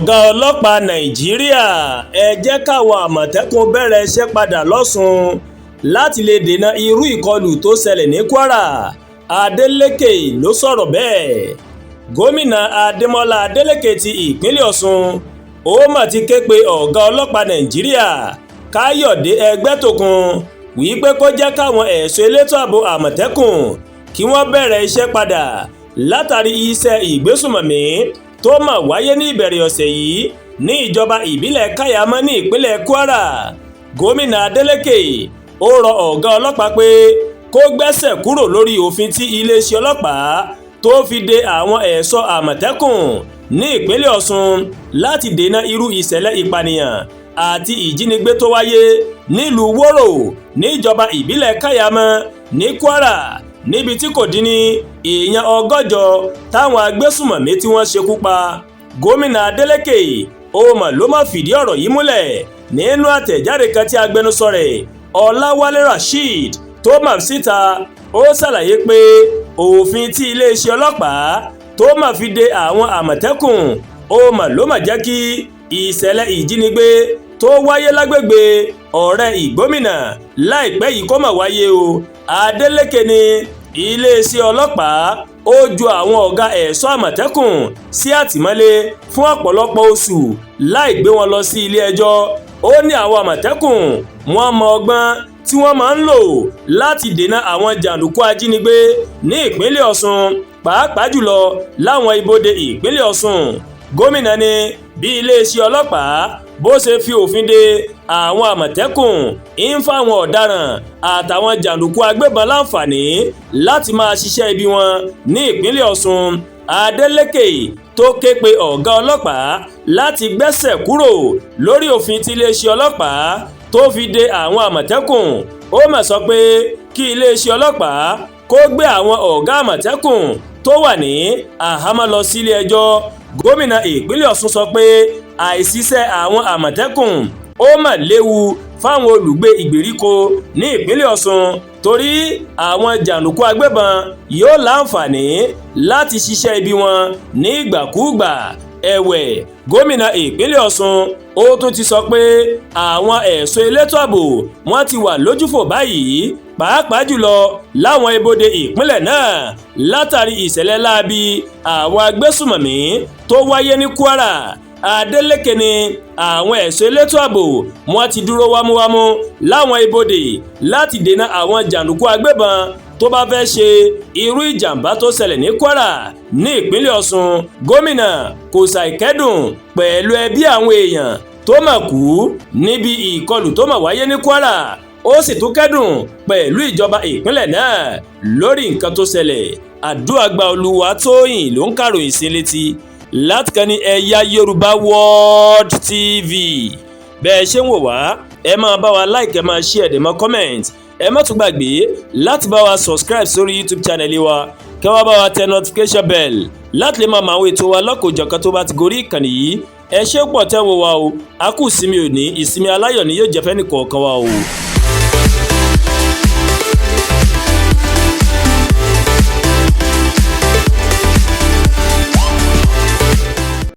ọ̀gá ọlọ́pàá nàìjíríà ẹ jẹ́ káwọn àmọ̀tẹ́kùn bẹ̀rẹ̀ iṣẹ́ padà lọ́sùn láti lè dènà irú ìkọlù tó ṣẹlẹ̀ ní kwara. adeleke ló sọ̀rọ̀ bẹ́ẹ̀. gómìnà adémọlá adélèké ti ìpínlẹ̀ ọ̀ṣun ó mà ti ké pe ọ̀gá ọlọ́pàá nàìjíríà káyọ̀dé ẹgbẹ́tókun wípé kó jẹ́ káwọn ẹ̀ṣọ́ elétò ààbò àmọ̀tẹ́kùn kí wọ́n bẹ̀rẹ̀ iṣẹ́ padà látàrí iṣẹ́ ìgbésùmọ̀mí tó mà wáyé ní ìbẹ̀rẹ̀ ọ̀sẹ̀ yìí ní ìjọba ìbílẹ̀ káyámọ́ ní ìpínlẹ̀ kwara. gómìnà adélèké ó rọ ọ̀gá ọlọ́pàá pé kó gbẹ́sẹ̀ kúrò lórí òfin tí iléeṣẹ́ ọlọ́pàá tó fi de àwọn ẹ̀ṣọ́ àmọ̀tẹ́kùn ní ìpínlẹ̀ ọ̀ṣun láti dènà irú ìṣẹ̀lẹ̀ ìpànìyàn àti ìjínigbé tó wáyé nílùú wóró níjọba ìbílẹ̀ káyámọ́ ní kwara níbi tí kò dín ní èèyàn 100 táwọn agbésùmọ̀mí tí wọ́n ṣekú pa. gómìnà adélèké ó mà ló má fìdí ọ̀rọ̀ yìí múlẹ̀ nínú àtẹ̀jáde kan tí agbẹnusọ rẹ̀ ọláwálé rasheed tó mà síta. ó ṣàlàyé pé òfin tí iléeṣẹ́ ọlọ́pàá tó mà fi de àwọn àmọ̀tẹ́kùn ó mà ló mà jẹ́ kí ìṣẹ̀lẹ̀ ìjínigbé tó wáyé lágbègbè ọ̀rẹ́ ìgbómìnà láìpẹ́ yìí kó mà wáyé o. adeleke ní iléeṣẹ́ ọlọ́pàá ó ju àwọn ọ̀gá ẹ̀ṣọ́ àmọ̀tẹ́kùn sí àtìmọ́lé fún ọ̀pọ̀lọpọ̀ oṣù láì gbé wọn lọ sí ilé ẹjọ́. ó ní àwọn àmọ̀tẹ́kùn wọn mọ ọgbọ́n tí wọ́n máa ń lò láti dènà àwọn jàǹdùkú ajínigbé ní ìpínlẹ̀ ọ̀ṣun pàápàá jùlọ láwọn ibodè ìpínlẹ̀ ọ̀ṣun. gómìnà ní bí iléeṣẹ́ ọlọ́pàá bó ṣe fi òfin de àwọn àmọ̀tẹ́kùn ń fáwọn ọ̀daràn àtàwọn jàǹdùkú agbébọn láǹfààní láti máa ṣiṣẹ́ ibi wọn ní ìpínlẹ̀ ọ̀ṣun. adeleke tó ké pe ọ̀gá ọlọ́pàá láti gbẹ́sẹ̀ kúrò lórí òfin tí iléeṣẹ́ ọlọ́pàá tó fi de àwọn àmọ̀tẹ́kùn. ó mà sọ pé kí iléeṣẹ́ ọlọ́pàá kó gbé àwọn ọ̀gá àmọ̀tẹ́kùn tó wà ní àhámọ́ lọ sílé ẹjọ́. gómìnà ìpínlẹ̀ ọ̀ṣun sọ pé àìsíṣẹ́ àwọn àmọ̀tẹ́kùn ó mà léwu fáwọn olùgbé ìgbèríko ní ìpínlẹ̀ ọ̀ṣun torí àwọn jàǹdùkú agbébọn yóò láǹfààní láti ṣiṣẹ́ ibi wọn ní ìgbàkúùgbà. ẹ̀wẹ̀ gómìnà ìpínlẹ̀ ọ̀ṣun ó tún ti sọ pé àwọn ẹ̀ṣọ́ elétò ààbò wọ́n ti wà lójúfò báyìí pàápàá jùlọ láwọn ibodè ìpínlẹ̀ náà látàrí ìṣẹ̀lẹ̀ láabi àwọn agbésùmọ̀mí tó wáyé ní kwara. adeleke ní àwọn ẹ̀ṣọ́ elétò ààbò wọ́n ti dúró wámúwámú láwọn ibodè láti dènà àwọn jàǹdùkú agbébọn tó bá fẹ́ ṣe irú ìjàmbá tó ṣẹlẹ̀ ní kwara ní ìpínlẹ̀ ọ̀ṣun. gómìnà kò ṣàìkẹ́dùn pẹ̀lú ẹbí àwọn èèyàn tó mà kú níbi ìkọlù tó mà wáyé ní kwara. ó sì tún kẹ́dùn pẹ̀lú ìjọba ìpínlẹ̀ náà lórí nǹkan tó ṣẹlẹ̀. àdúràgbà olúwatóyìn ló ń kàròyìn sí létí láti kàn ní ẹ̀yà yorùbá world tv. bẹ́ẹ̀ ṣe ń wò wá ẹ máa bá wa like ẹ máa share ẹ máa comment ẹ má tún gbàgbé láti bá wa subscribe sórí youtube channel wa kẹ́ wá bá wa tẹ notification bell láti lè máa mọ àwọn ètò wa lọ́kọ̀ọ́jọ̀kan tó bá ti gorí ìkànnì yìí. ẹ ṣé pọ̀ tẹ́ wò wá o. a kú ìsinmi òní, ìsinmi aláyọ̀ ni yóò jẹ́ fẹ́nìkọ̀ọ̀kan wa o.